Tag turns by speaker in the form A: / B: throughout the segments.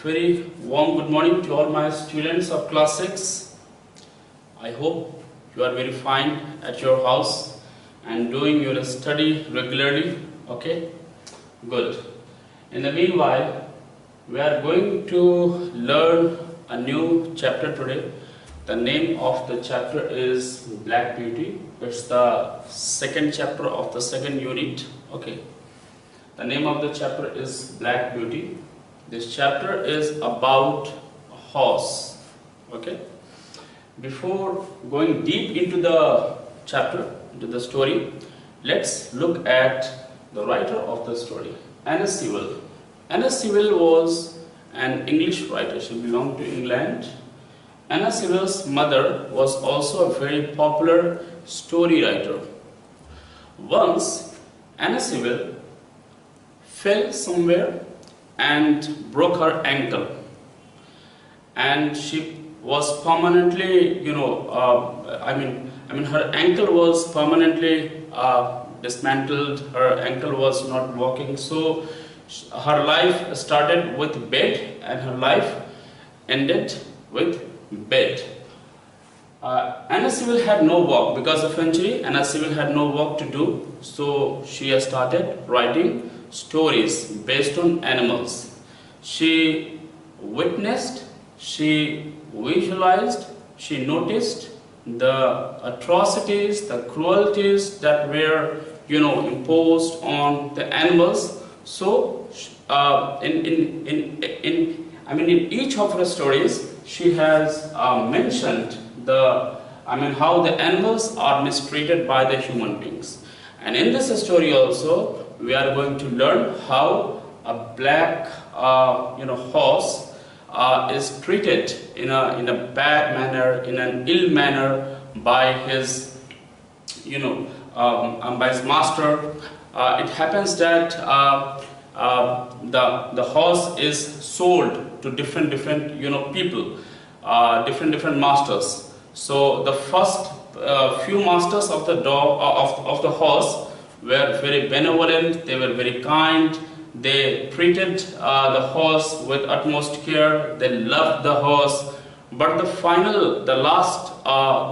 A: very warm good morning to all my students of class 6. I hope you are very fine at your house and doing your study regularly. Okay, good. In the meanwhile, we are going to learn a new chapter today. The name of the chapter is Black Beauty. It's the second chapter of the second unit. Okay, the name of the chapter is Black Beauty. This chapter is about a horse. Okay, before going deep into the chapter, into the story, let's look at the writer of the story, Anna Sewell. Anna Sewell was an English writer. She belonged to England. Anna Sewell's mother was also a very popular story writer. Once, Anna Sewell fell somewhere and broke her ankle, and she was permanently, her ankle was permanently dismantled. Her ankle was not working, so her life started with bed and her life ended with bed. Anna Sewell had no work because of injury. Anna Sewell had no work to do, so she started writing stories based on animals. She witnessed, she visualized, she noticed the atrocities, the cruelties that were, imposed on the animals. So, in each of her stories, she has mentioned how the animals are mistreated by the human beings. And in this story also, we are going to learn how a black horse is treated in a bad manner, in an ill manner by his by his master. It happens that the horse is sold to different people, different masters. So the first few masters of the the horse were very benevolent. They were very kind. They treated the horse with utmost care. They loved the horse. But the last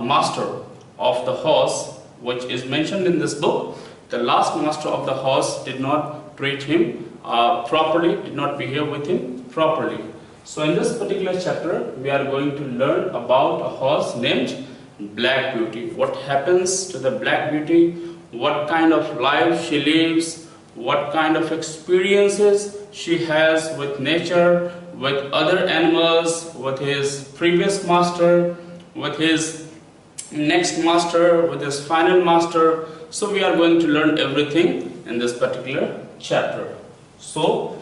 A: master of the horse, which is mentioned in this book, the last master of the horse did not treat him properly, did not behave with him properly. So in this particular chapter, we are going to learn about a horse named Black Beauty. What happens to the Black Beauty? What kind of life she lives? What kind of experiences she has with nature, with other animals, with his previous master, with his next master, with his final master. So we are going to learn everything in this particular chapter. So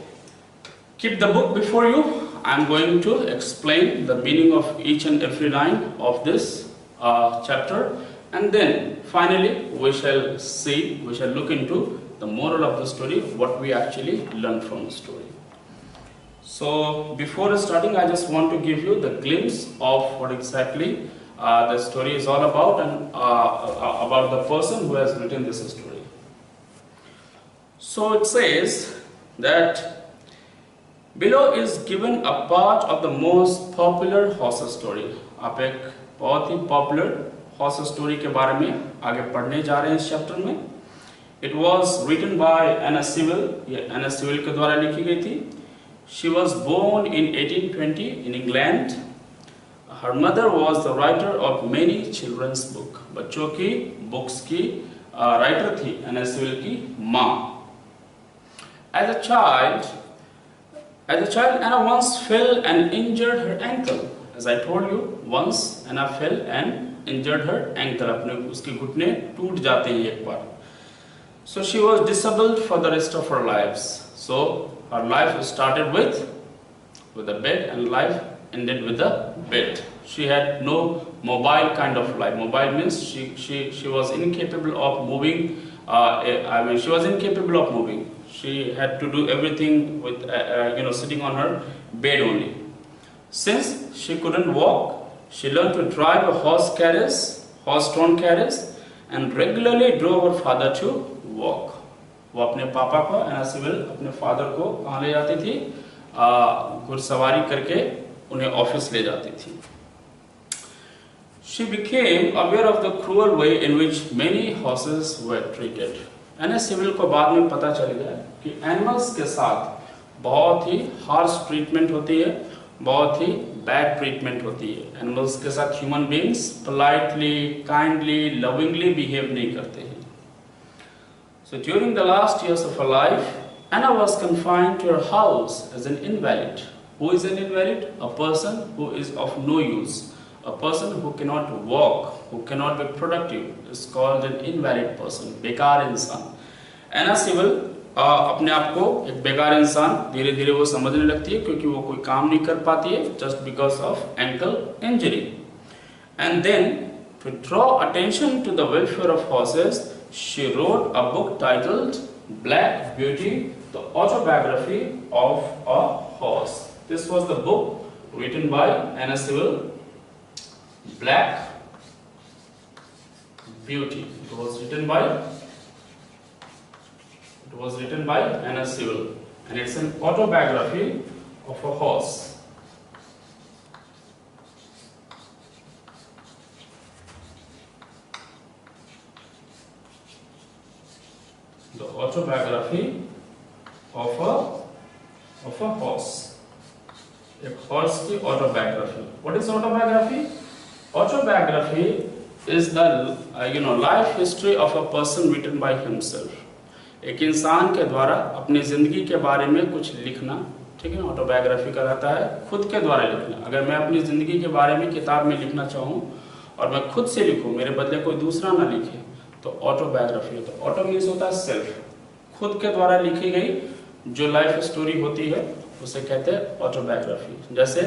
A: keep the book before you. I am going to explain the meaning of each and every line of this chapter, and then finally we shall look into the moral of the story, what we actually learn from the story. So before starting, I just want to give you the glimpse of what exactly the story is all about, and about the person who has written this story. So it says that below is given a part of the most popular horse story. आप एक बहुत ही popular horse story के बारे में आगे पढ़ने जा रहे हैं इस chapter में. It was written by Anna Sewell. ये Anna Sewell के द्वारा लिखी गई थी. She was born in 1820 in England. Her mother was the writer of many children's books. बच्चों की books की writer थी Anna Sewell की माँ. As a child, Anna once fell and injured her ankle. As I told you, once Anna fell and injured her ankle. उसके घुटने टूट जाते हैं एक बार. So she was disabled for the rest of her lives. So her life started with a bed, and life ended with a bed. She had no mobile kind of life. Mobile means she was incapable of moving. She was incapable of moving. She had to do everything with sitting on her bed only. Since she couldn't walk, she learned to drive a horse-drawn carriage, and regularly drove her father to walk. वो अपने पापा को, एना civil अपने father को कहाँ ले जाती थी? घुड़सवारी करके उन्हें ऑफिस ले जाती थी। She became aware of the cruel way in which many horses were treated. Anna Sewell को बाद में पता चल गया कि एनिमल्स के साथ बहुत ही हार्श ट्रीटमेंट होती है, बहुत ही बैड ट्रीटमेंट होती है। एनिमल्स के साथ human beings politely, kindly, lovingly behave नहीं करते हैं। So during the last years of her life, Anna was confined to her house as an invalid. Who is an invalid? A person who is of no use. A person who cannot walk, who cannot be productive is called an invalid person. बेकार इंसान। एना civil अपने आप को एक बेकार इंसान धीरे धीरे वो समझने लगती है, क्योंकि वो कोई काम नहीं कर पाती है just because of ankle injury. And then to draw attention to the welfare of horses, she wrote a book titled Black Beauty, the autobiography of a horse. This was the book written by Anna Sewell, Black Beauty. It was written by Anna Sewell, and it's an autobiography of a horse. The autobiography of a horse. A horse की autobiography. What is autobiography? Autobiography is the life history of a person written by himself. एक इंसान के द्वारा अपनी जिंदगी के बारे में कुछ लिखना, ठीक है ना, ऑटोबायोग्राफी कहलाता है खुद के द्वारा लिखना। अगर मैं अपनी जिंदगी के बारे में किताब में लिखना चाहूँ और मैं खुद से लिखूँ, मेरे बदले कोई दूसरा ना लिखे, तो ऑटोबायोग्राफी होता है। ऑटो मीन्स होता है सेल्फ, खुद के द्वारा लिखी गई जो लाइफ स्टोरी होती है उसे कहते हैं ऑटोबायोग्राफी। जैसे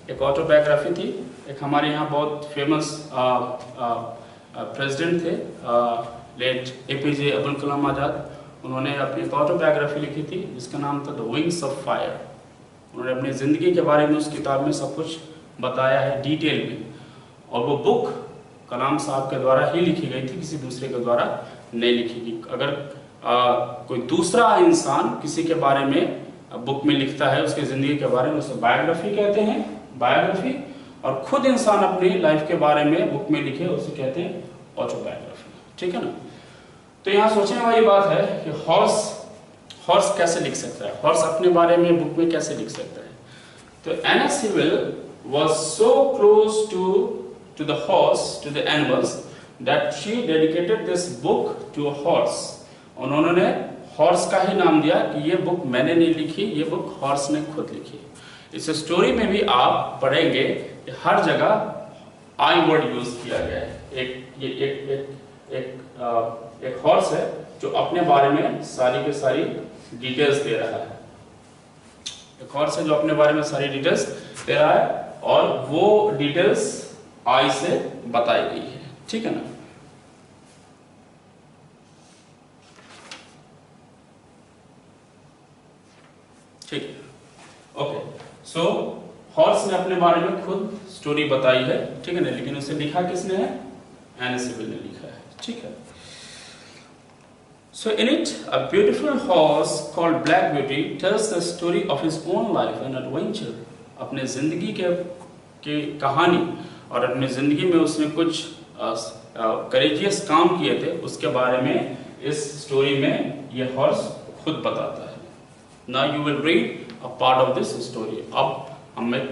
A: एक ऑटोबायोग्राफी थी, एक हमारे यहाँ बहुत फेमस प्रेसिडेंट थे लेट APJ अब्दुल कलाम आज़ाद। उन्होंने अपनी एक ऑटोबायोग्राफी लिखी थी जिसका नाम था द विंग्स ऑफ फायर। उन्होंने अपनी ज़िंदगी के बारे में उस किताब में सब कुछ बताया है डिटेल में, और वो बुक कलाम साहब के द्वारा ही लिखी गई थी, किसी दूसरे के द्वारा नहीं लिखी गई। अगर कोई दूसरा इंसान किसी के बारे में बुक में लिखता है, उसकी ज़िंदगी के बारे में, उसे बायोग्राफी कहते हैं, बायोग्राफी। और खुद इंसान अपनी लाइफ के बारे में बुक में लिखे उसे कहते हैं ऑटोबायोग्राफी, ठीक है ना। तो यहाँ सोचने वाली बात है कि हॉर्स कैसे लिख सकता है, हॉर्स अपने बारे में बुक में कैसे लिख सकता है। तो एना civil was so close to the horse, to the animals, that she dedicated this book to a horse. उन्होंने हॉर्स का ही नाम दिया कि ये बुक मैंने नहीं लिखी, ये बुक हॉर्स ने खुद लिखी। इस स्टोरी में भी आप पढ़ेंगे कि हर जगह आई वर्ड यूज किया गया है। एक हॉर्स है जो अपने बारे में सारी के सारी डिटेल्स दे रहा है। एक हॉर्स है जो अपने बारे में सारी डिटेल्स दे रहा है, और वो डिटेल्स आई से बताई गई है, ठीक है ना। ठीक है, ओके। सो हॉर्स ने अपने बारे में खुद स्टोरी बताई है, ठीक है ना, लेकिन उसे लिखा किसने है? एना सिविल ने लिखा है, ठीक है। So in it, a beautiful horse called Black Beauty tells the story of his own life and adventure. अपने जिंदगी के कहानी और अपने जिंदगी में उसने कुछ करेजियस काम किए थे, उसके बारे में इस स्टोरी में ये हॉर्स खुद बताता है। Now you will read a part of this story. अब हमें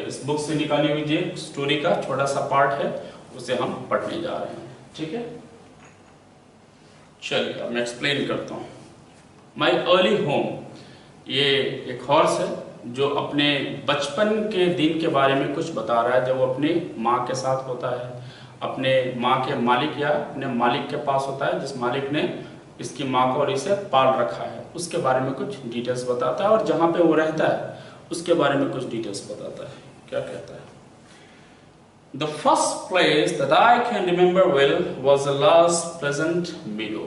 A: इस बुक से निकाली हुई जो स्टोरी का छोटा सा पार्ट है उसे हम पढ़ने जा रहे हैं, ठीक है। चलिए अब मैं एक्सप्लेन करता हूँ। माई अर्ली होम, ये एक हॉर्स है जो अपने बचपन के दिन के बारे में कुछ बता रहा है, जब वो अपनी माँ के साथ होता है, अपने माँ के मालिक या अपने मालिक के पास होता है, जिस मालिक ने इसकी माँ को और इसे पाल रखा है, उसके बारे में कुछ डिटेल्स बताता है, और जहाँ पे वो रहता है उसके बारे में कुछ डिटेल्स बताता है। क्या कहता है? The first place that I can remember well was the last pleasant meadow.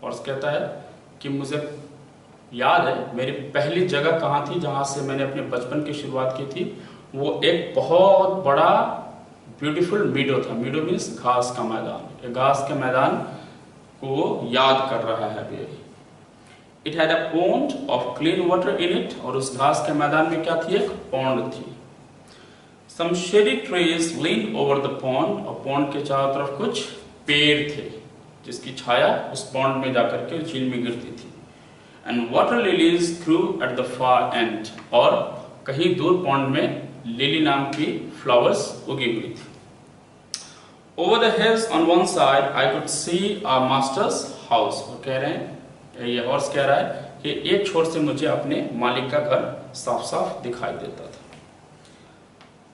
A: और कहता है कि मुझे याद है मेरी पहली जगह कहाँ थी जहाँ से मैंने अपने बचपन की शुरुआत की थी। वो एक बहुत बड़ा ब्यूटीफुल मीडो था। मीडो मीन्स घास का मैदान। घास के मैदान को याद कर रहा है अभी। It had a pond of clean water in it, और उस घास के मैदान में क्या थी? एक pond थी. Some shady trees leaned over the pond, और pond के चारों तरफ कुछ पेड़ थे जिसकी छाया उस pond में जाकर के झील में गिरती थी. And water lilies grew at the far end, और कहीं दूर pond में लिली नाम की flowers उगी हुई थी. Over the hills on one side, I could see our master's house. वो कह रहे हैं, ये हॉर्स कह रहा है कि एक छोर से मुझे अपने मालिक का घर साफ साफ दिखाई देता था.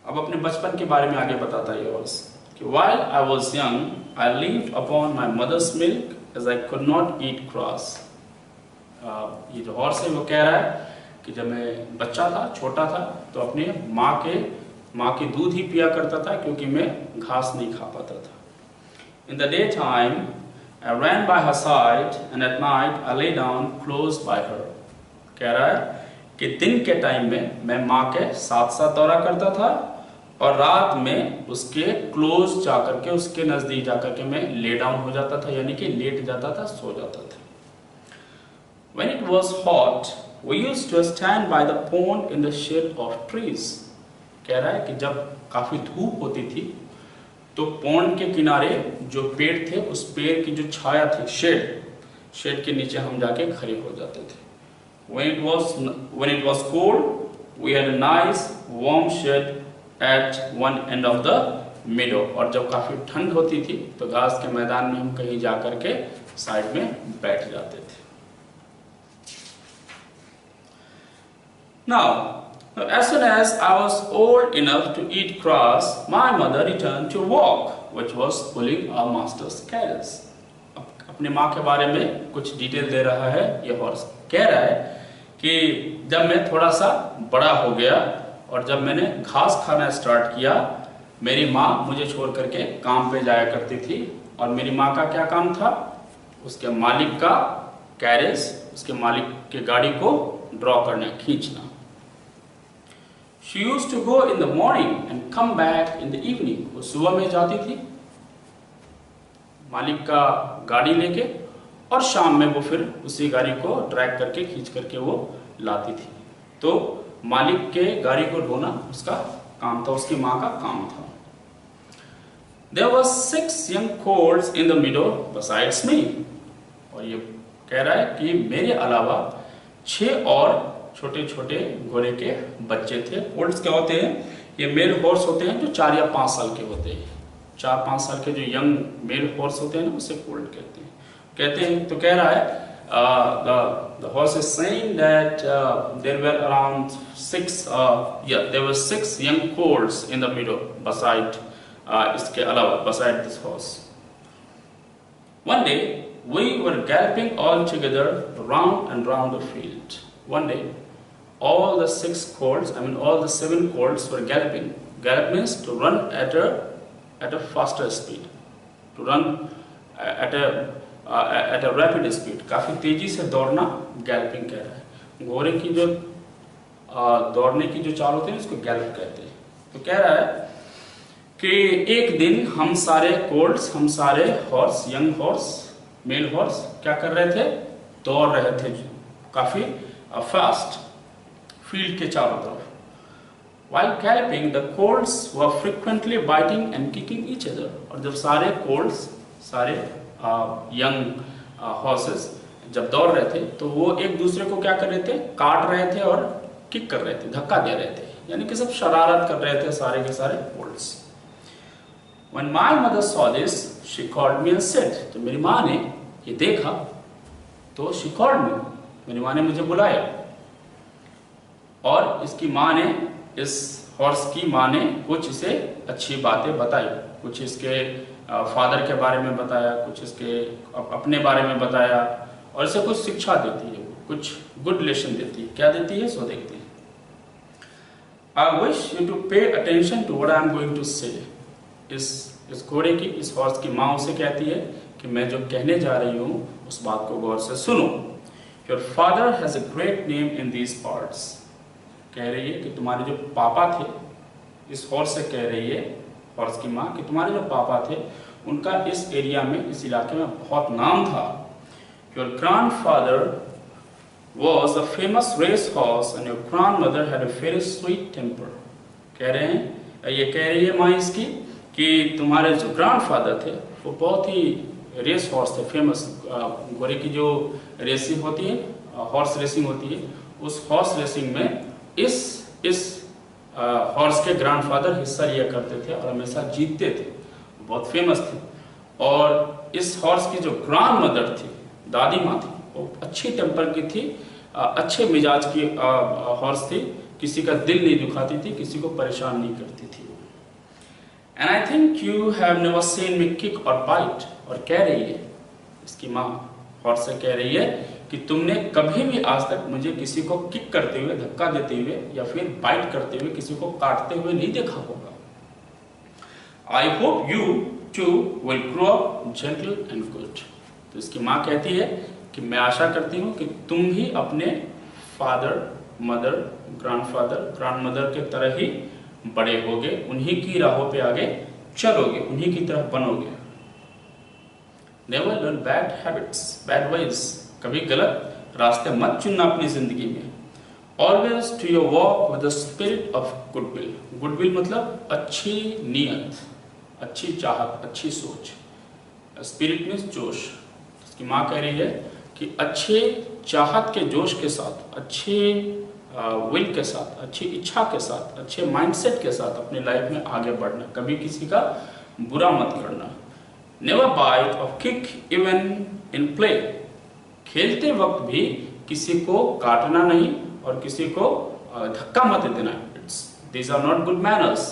A: अब अपने बचपन के बारे में आगे बताता है ये हॉर्स कि while I was young, I lived upon my mother's milk as I could not eat grass. ये जो हॉर्स है वो कह रहा है कि जब मैं बच्चा था, छोटा था, तो अपने माँ के दूध ही पिया करता था क्योंकि मैं घास नहीं खा पाता था. In the daytime, I ran by her side and at night I lay down close by her. कह रहा है कि दिन के टाइम में मैं माँ के साथ साथ दौरा करता था और रात में उसके क्लोज जाकर के, उसके नजदीक जाकर के मैं ले डाउन हो जाता था, यानी कि लेट जाता था, सो जाता था. When it was hot, we used to stand by the pond in the shade of trees. कह रहा है कि जब काफी धूप होती थी तो पॉन्ड के किनारे जो पेड़ थे उस पेड़ की जो छाया थी, शेड के नीचे हम जाके खड़े हो जाते थे. When it was cold, we had a nice warm shade at one end of the meadow. और जब काफी ठंड होती थी तो घास के मैदान में हम कहीं जाकर के साइड में बैठ जाते थे. Now, as soon as I was old enough to eat grass, my mother returned to work, which was pulling our master's carriage. अपने माँ के बारे में कुछ डिटेल दे रहा है ये हॉर्स. कह रहा है कि जब मैं थोड़ा सा बड़ा हो गया और जब मैंने घास खाना स्टार्ट किया, मेरी माँ मुझे छोड़ करके काम पे जाया करती थी. और मेरी माँ का क्या काम था? उसके मालिक का कैरेज, उसके मालिक के गाड़ी को ड्रॉ करना, खींचना. She used to go in the morning and come back in the evening. वो सुबह में जाती थी मालिक का गाड़ी लेके और शाम में वो फिर उसी गाड़ी को ड्रैग करके खींच करके वो लाती थी. तो मालिक के गाड़ी को ढोना उसका काम था, उसकी माँ का काम था. There were 6 young colts in the meadow besides me. और ये कह रहा है कि मेरे अलावा 6 और छोटे छोटे घोड़े के बच्चे थे. कोल्ट्स क्या होते हैं? ये मेल हॉर्स होते हैं जो 4 या 5 साल के होते हैं. 4-5 साल के जो यंग मेल हॉर्स होते हैं ना, उसे कोल्ट कहते हैं. तो कह रहा है the horse is saying that there were around 6 young colts in the meadow beside इसके अलावा beside this horse. One day we were galloping all together round and round the field. One day, all the 6 colts, all the 7 colts were galloping. Gallop means to run at a faster speed, to run at a rapid speed. काफी तेजी से दौड़ना गैल्पिंग कह रहा है. घोड़े की जो दौड़ने की जो चाल होती है उसको गैल्प कहते हैं. तो कह रहा है कि एक दिन हम सारे कोल्ट्स, हम सारे horse, young horse, male horse क्या कर रहे थे? दौड़ रहे थे काफी फास्ट फील्ड के चारों तरफ. While galloping, the colts were frequently biting and kicking each other. और जब सारे colts, सारे यंग हॉर्सेस जब दौड़ रहे थे तो वो एक दूसरे को क्या कर रहे थे? काट रहे थे और किक कर रहे थे, धक्का दे रहे थे, यानी कि सब शरारत कर रहे थे सारे के सारे colts. When my mother saw this, she called me and said. तो मेरी माँ ने ये देखा तो she called me, मेरी माँ ने मुझे बुलाया. और इसकी माँ ने, इस हॉर्स की माँ ने कुछ इसे अच्छी बातें बताई, कुछ इसके फादर के बारे में बताया, कुछ इसके अपने बारे में बताया और इसे कुछ शिक्षा देती है, कुछ गुड लेसन देती है. क्या देती है सो देखते हैं. I wish you to pay attention to what I am going to say. इस घोड़े की, इस हॉर्स की माँ उसे कहती है कि मैं जो कहने जा रही हूँ उस बात को गौर से सुनो. Your father has a great name in these parts. कह रही है कि तुम्हारे जो पापा थे, इस हॉर्स से कह रही है हॉर्स की माँ कि तुम्हारे जो पापा थे उनका इस एरिया में, इस इलाके में बहुत नाम था. Your grandfather was a famous race horse and your grandmother had a very sweet temper. कह रहे हैं, ये कह रही है माँ इसकी कि तुम्हारे जो ग्रैंडफादर थे वो बहुत ही रेस हॉर्स थे, फेमस घोड़े की जो रेसिंग होती है, हॉर्स रेसिंग होती है, उस हॉर्स रेसिंग में इस हॉर्स के ग्रैंडफादर हिस्सा लिया करते थे और हमेशा जीतते थे, बहुत फेमस थे। और इस हॉर्स की जो ग्रैंड मदर थी, दादी माँ थी, वो अच्छी टेम्पर की थी, अच्छे मिजाज की हॉर्स थी, किसी का दिल नहीं दुखाती थी, किसी को परेशान नहीं करती थी। And I think you have never seen me kick और बाइट। और कह रही है इसकी माँ हॉर्स से कह रही है कि तुमने कभी भी आज तक मुझे किसी को किक करते हुए, धक्का देते हुए या फिर बाइट करते हुए, किसी को काटते हुए नहीं देखा होगा। I hope you too will grow up gentle and good. तो इसकी माँ कहती है कि मैं आशा करती हूँ कि तुम भी अपने फादर, मदर, ग्रैंडफादर, ग्रैंडमदर के तरह ही बड़े होगे, उन्हीं की राहों पे आगे चलोगे, उन्हीं की तरह बनोगे। Never learn bad habits, bad ways. कभी गलत रास्ते मत चुनना अपनी जिंदगी में। Always to your walk with the spirit of goodwill. Goodwill मतलब अच्छी नीयत, अच्छी चाहत, अच्छी सोच। स्पिरिट मीन्स जोश। इसकी माँ कह रही है कि अच्छे चाहत के जोश के साथ, अच्छे विल के साथ, अच्छी इच्छा के साथ, अच्छे माइंडसेट के साथ अपनी लाइफ में आगे बढ़ना, कभी किसी का बुरा मत करना। नेवर बाइट और किक इवन इन प्ले। खेलते वक्त भी किसी को काटना नहीं और किसी को धक्का मत देना। These are not good manners.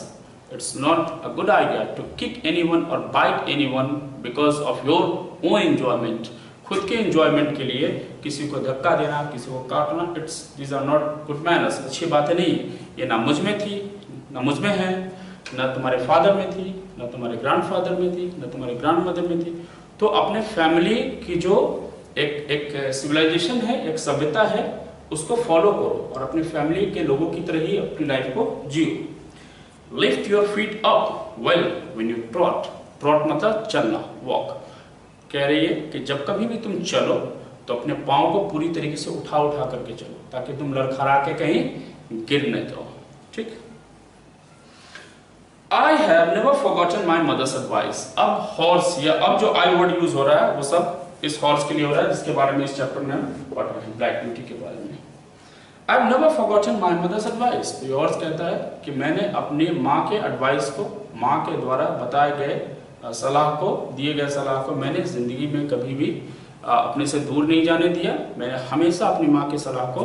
A: It's not a good idea to kick anyone or bite anyone because of your own enjoyment. खुद के enjoyment के लिए किसी को धक्का देना, किसी को काटना, these are not good manners. अच्छी बातें नहीं। ये ना मुझ में थी, ना मुझ में है, ना तुम्हारे फादर में थी, ना तुम्हारे ग्रैंडफादर में थी, ना तुम्हारे ग्रैंडमदर में थी। तो अपने फैमिली की जो एक सिविलाइजेशन है, एक सभ्यता है, उसको फॉलो करो और अपनी फैमिली के लोगों की तरह ही अपनी लाइफ को जियो। Lift your feet up well when you trot. Trot मतलब चलना, वॉक। कह रही है कि जब कभी भी तुम चलो तो अपने पाँव को पूरी तरीके से उठा करके चलो, ताकि तुम लड़खड़ा के कहीं गिर न जाओ। ठीक। I have never forgotten my mother's advice। अब हॉर्स या अब जो आई वर्ड यूज हो रहा है वो सब इस हॉर्स के लिए हो रहा है, जिसके बारे में इस चैप्टर में हम पढ़ रहे हैं, ब्लैक ब्यूटी के बारे में। I have never forgotten my mother's advice। तो हॉर्स कहता है कि मैंने अपनी माँ के एडवाइस को, माँ के द्वारा बताए गए सलाह को, दिए गए सलाह को मैंने जिंदगी में कभी भी अपने से दूर नहीं जाने दिया। मैंने हमेशा अपनी माँ की सलाह को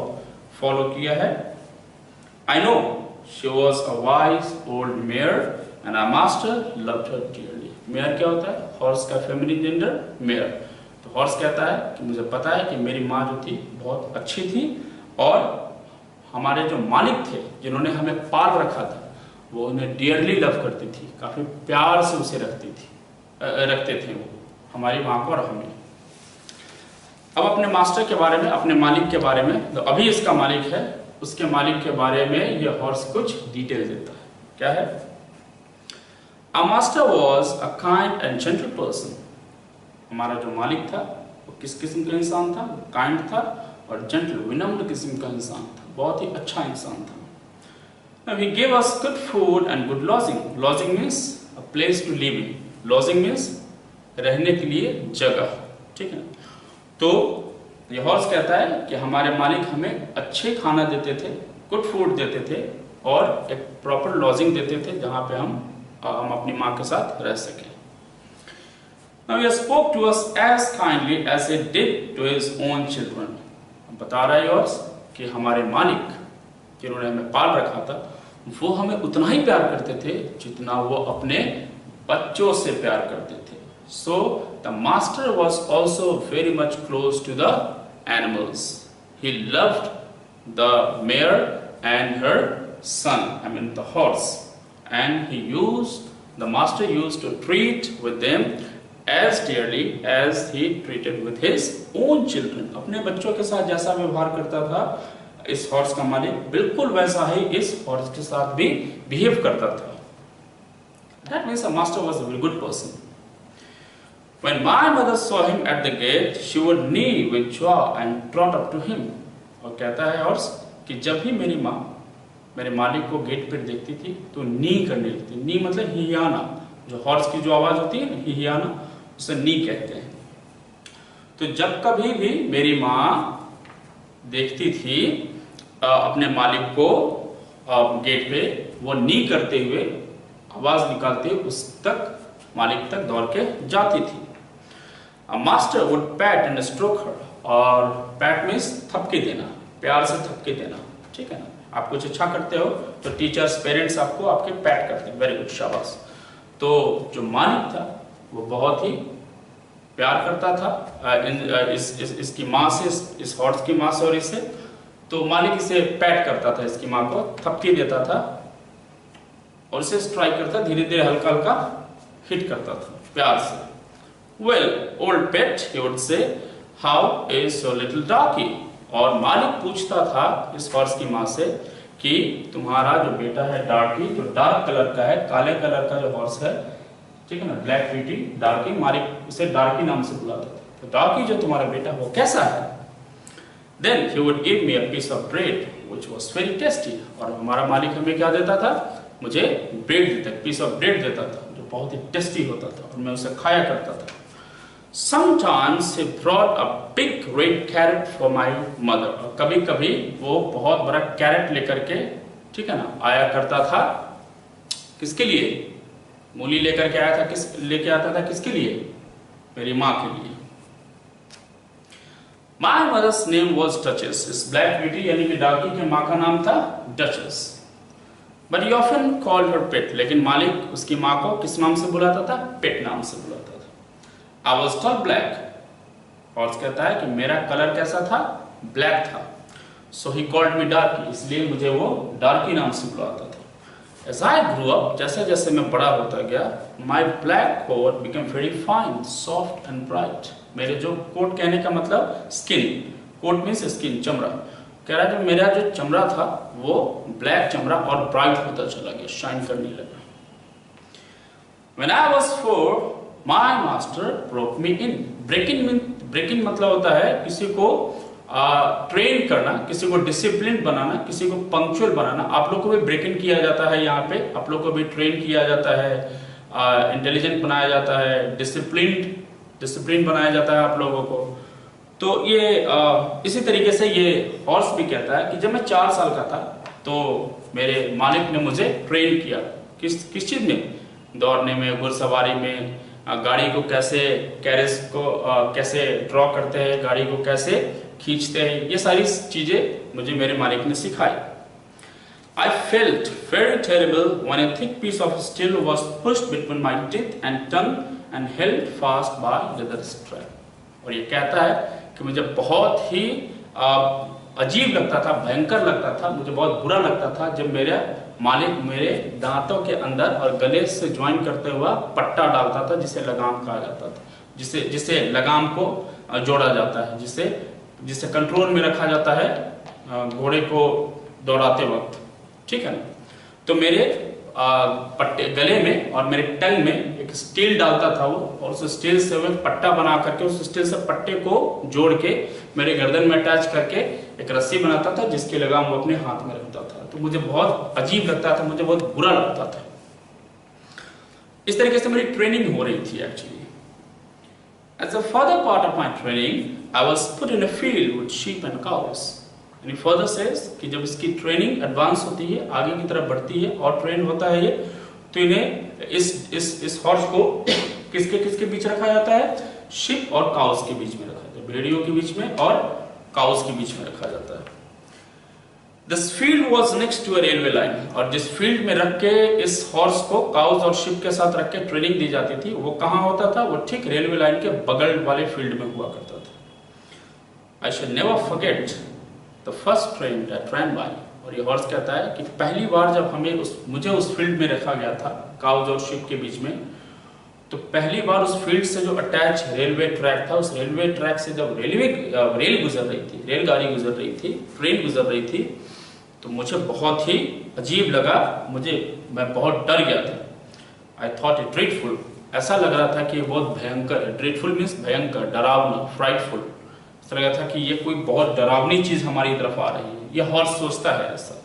A: फॉलो किया है। I know she was a wise old mare and our master loved her dearly। Mayor क्या होता है? हॉर्स का फेमिनिन जेंडर मेयर। तो हॉर्स कहता है कि मुझे पता है कि मेरी माँ जो थी बहुत अच्छी थी और हमारे जो मालिक थे जिन्होंने हमें पाल रखा था वो उन्हें डियरली लव करती थी, काफी प्यार से उसे रखते थे वो, हमारी माँ को और हमें। अब अपने मास्टर के बारे में, अपने मालिक के बारे में, तो अभी इसका मालिक है, उसके मालिक के बारे में ये हॉर्स कुछ डिटेल देता है। क्या है? Our master was a kind and gentle person। हमारा जो मालिक था वो किस किस्म का इंसान था? काइंड था और जेंटल, विनम्र किस्म का इंसान था, बहुत ही अच्छा इंसान था। Now he gave us good food and good lodging। Lodging means a place to live in। Lodging means रहने के लिए जगह। ठीक है। तो ये हॉर्स कहता है कि हमारे मालिक हमें अच्छे खाना देते थे, गुड फूड देते थे और एक प्रॉपर लॉजिंग देते थे जहाँ पे हम अपनी माँ के साथ रह सकें। Now he spoke to us as kindly as he did to his own children। बता रहा है हॉर्स कि हमारे मालिक जिन्होंने हमें पाल रखा था वो हमें उतना ही प्यार करते थे जितना वो अपने बच्चों से प्यार करते थे। So the master was also very much close to the animals। He loved the mare and her son, I mean the horse, and the master used to treat with them as dearly as he treated with his own children। अपने बच्चों के साथ जैसा व्यवहार करता था इस horse का मालिक, बिल्कुल वैसा ही इस हॉर्स के साथ भी बिहेव करता था। That means the master was a very good person। When my mother saw him at the gate, she would neigh with joy and trot up to him। और कहता है हॉर्स कि जब भी मेरी माँ मेरे मालिक को गेट पर देखती थी तो नी करने लगती। नी मतलब हिहियाना, जो हॉर्स की जो आवाज होती है ना, हिहियाना, उसे नी कहते हैं। तो जब कभी भी मेरी माँ देखती थी अपने मालिक को गेट पे, वो नी करते हुए आवाज निकालते हुए उस तक मालिक तक दौड़ के जाती थी। Master would pat and stroke her, और पैट मीन्स थपकी देना, प्यार से थपकी देना, ठीक है ना। आप कुछ अच्छा करते हो तो टीचर्स पेरेंट्स आपको आपके पैट करते हैं, वेरी गुड, शाबाश। तो जो मालिक था वो बहुत ही प्यार करता था इसकी माँ से, इस हॉर्स की माँ से और इससे। तो मालिक इसे पैट करता था, इसकी माँ को थपकी देता था और इसे स्ट्राइक करता, धीरे धीरे हल्का हल्का हिट करता था प्यार से। Well old pet, he would say, how is your little doggy, और मालिक पूछता था इस हॉर्स की माँ से कि तुम्हारा जो बेटा है डार्की, जो डार्क कलर का है, काले कलर का जो हॉर्स है, ठीक है ना, ब्लैक ब्यूटी डार्की, मालिक उसे डार्की नाम से बुलाता था, तो डार्की जो तुम्हारा बेटा वो कैसा है। Then he would give me a piece of bread which was very tasty, और हमारा मालिक हमें क्या देता था, मुझे ब्रेड देता, पीस ऑफ ब्रेड देता था जो बहुत ही टेस्टी होता था और मैं उसे खाया करता था। Sometimes he brought a big red carrot for my mother, और कभी कभी वो बहुत बड़ा कैरेट लेकर के, ठीक है ना, आया करता था। किसके लिए? मूली लेकर के आया था, लेके आता था किसके लिए? मेरी माँ के लिए। My mother's name was Duchess, इस ब्लैक ब्यूटी यानी कि डार्की की माँ का नाम था duchess, but he often called her pet, लेकिन मालिक उसकी माँ को किस नाम से बुलाता था? पेट नाम से बुलाता था। I was tall black, horse कहता है कि मेरा कलर कैसा था? ब्लैक था। So he called me darky, इसलिए मुझे वो डार्की नाम से बुलाता था। As I grew up, जैसे जैसे मैं बड़ा होता गया, my black coat became very fine, soft and bright. मेरे जो कोट कहने का मतलब स्किन, कोट मीन्स स्किन, चमड़ा। कह रहा है कि मेरा जो चमड़ा था वो ब्लैक चमड़ा और ब्राइट होता चला गया, शाइन करने लगा। When I was 4, my master broke me in. Break in मतलब होता है किसी को ट्रेन करना, किसी को डिसिप्लिन बनाना, किसी को पंक्चुअल बनाना। आप लोग को भी ब्रेक इन किया जाता है यहाँ पे, आप लोग को भी ट्रेन किया जाता है, इंटेलिजेंट बनाया जाता है, डिसिप्लिन बनाया जाता है आप लोगों को। तो ये इसी तरीके से ये हॉर्स भी कहता है कि जब मैं 4 साल का था तो मेरे मालिक ने मुझे ट्रेन किया। किस चीज में? दौड़ने में, घुड़सवारी में, गाड़ी को कैसे, कैरेज को कैसे ड्रॉ करते हैं, गाड़ी को कैसे खींचते हैं, ये सारी चीजें मुझे मेरे मालिक ने सिखाई। I felt very terrible when a thick piece of steel was pushed between my teeth and tongue and held fast by leather strap. और ये कहता है कि मुझे बहुत ही अजीब लगता था, भयंकर लगता था, मुझे बहुत बुरा लगता था जब मेरा मालिक मेरे दांतों के अंदर और गले से ज्वाइन करते हुआ पट्टा डालता था, जिसे लगाम कहा जाता था, जिसे लगाम को जोड़ा जाता है, जिसे कंट्रोल में रखा जाता है घोड़े को दौड़ाते वक्त, ठीक है ना। तो मेरे पट्टे गले में और मेरे टंग में एक स्टील डालता था वो, और उस स्टील से वो पट्टा बना करके उस स्टील से पट्टे को जोड़ के मेरे गर्दन में अटैच करके एक रस्सी बनाता था, जिसके लगाम वो अपने हाथ में रखता था। तो मुझे बहुत अजीब लगता था, मुझे बहुत बुरा लगता था। इस तरीके से मेरी ट्रेनिंग हो रही थी actually. As a further part of my training, I was put in a field with sheep and cows. And further says कि जब इसकी ट्रेनिंग एडवांस होती है, आगे की तरफ बढ़ती है और ट्रेन होता है ये, तो इन्हें इस हॉर्स को किसके बीच रखा जाता है? शिप और काउस के बीच में रखा जाता है, भेड़ियों के बीच में और काउस के बीच में रखा जाता है। This field was next to a railway line, और जिस फील्ड में रख के इस हॉर्स को काउस और शिप के साथ रख के ट्रेनिंग दी जाती थी, वो कहाँ होता था? वो ठीक रेलवे लाइन के बगल वाले फील्ड में हुआ करता था। I shall never forget the first train that ran by. और ये हॉर्स कहता है कि पहली बार जब मुझे उस फील्ड में रखा गया था, काउस और शिप के बीच में, तो पहली बार उस फील्ड से जो अटैच रेलवे ट्रैक था, उस रेलवे ट्रैक से जब रेल गुजर रही थी, रेलगाड़ी गुजर रही थी, ट्रेन गुजर रही थी, तो मुझे बहुत ही अजीब लगा, मैं बहुत डर गया था। I thought it dreadful, ऐसा लग रहा था कि बहुत भयंकर है। ड्रेडफुल मीन्स भयंकर, डरावना, फ्राइटफुल, ऐसा लगा था कि ये कोई बहुत डरावनी चीज हमारी तरफ आ रही है, ये हॉर्स सोचता है ऐसा।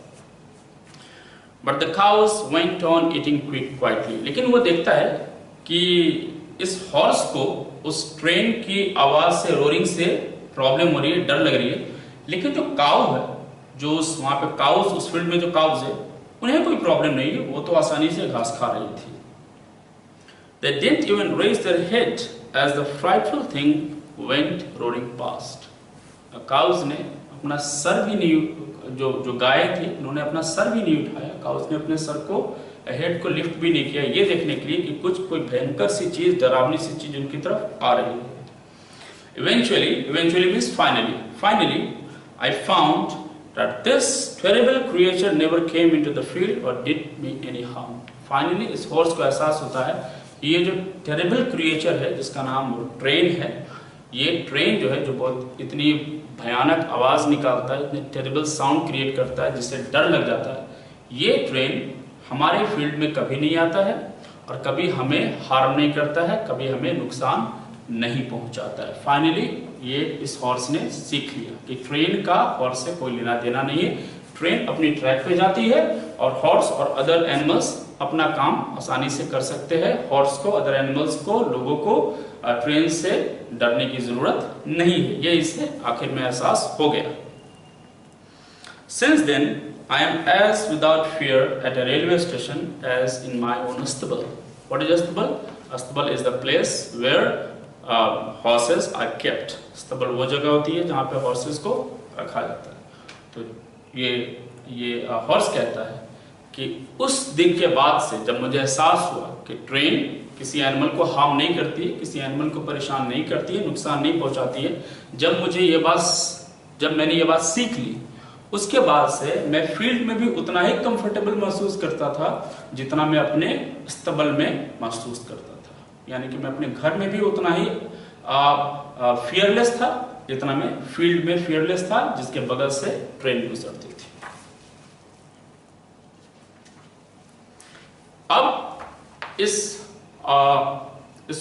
A: But the cows went on eating quietly, लेकिन वो देखता है कि इस हॉर्स को उस ट्रेन की आवाज से, रोरिंग से प्रॉब्लम हो रही है, डर लग रही है, लेकिन जो काउ है, जो वहां पे काउस, उस फील्ड में जो काउस है, उन्हें कोई प्रॉब्लम नहीं है, वो तो आसानी से घास खा रही थी। They didn't even raise their head as the frightful thing went roaring past. Cows ने अपना सर भी नहीं, जो गाय थी उन्होंने अपना सर भी नहीं उठाया, काउस ने अपने सर को, हेड को लिफ्ट भी नहीं किया, ये देखने के लिए कि कोई भयंकर सी चीज, डरावनी सी चीज उनकी तरफ आ रही है। Eventually means finally, I found that this terrible creature never came into the field or did me any harm. Finally इस हॉर्स को एहसास होता है ये जो टेरिबल क्रिएचर है जिसका नाम ट्रेन है, ये ट्रेन जो है, जो बहुत इतनी भयानक आवाज निकालता है, इतनी टेरिबल साउंड क्रिएट करता है जिससे डर लग जाता है, ये ट्रेन हमारे फील्ड में कभी नहीं आता है और कभी हमें हार्म नहीं करता है, कभी हमें नुकसान नहीं पहुंचाता है। फाइनली ये इस हॉर्स ने सीख लिया कि ट्रेन का हॉर्स से कोई लेना देना नहीं है, ट्रेन अपनी ट्रैक पे जाती है और हॉर्स और अदर एनिमल्स अपना काम आसानी से कर सकते हैं। हॉर्स को, अदर एनिमल्स को, लोगों को ट्रेन से डरने की जरूरत नहीं है, ये इसे आखिर में एहसास हो गया। Since then, I am as without fear at a railway station as in my own stable. What is a stable? A stable is the place where horses are kept. stable वो जगह होती है जहाँ पे horses को रखा जाता है। तो ये हॉर्स कहता है कि उस दिन के बाद से जब मुझे एहसास हुआ कि ट्रेन किसी एनिमल को हार्म नहीं करती है, किसी एनिमल को परेशान नहीं करती है, नुकसान नहीं पहुंचाती है, जब मैंने ये बात सीख ली, उसके बाद से मैं फील्ड में भी उतना ही कंफर्टेबल महसूस करता था जितना मैं अपने स्तबल में महसूस करता था। यानी कि मैं अपने घर में भी उतना ही फियरलेस था जितना मैं फील्ड में फियरलेस था, जिसके बगल से ट्रेन गुजरती थी। अब इस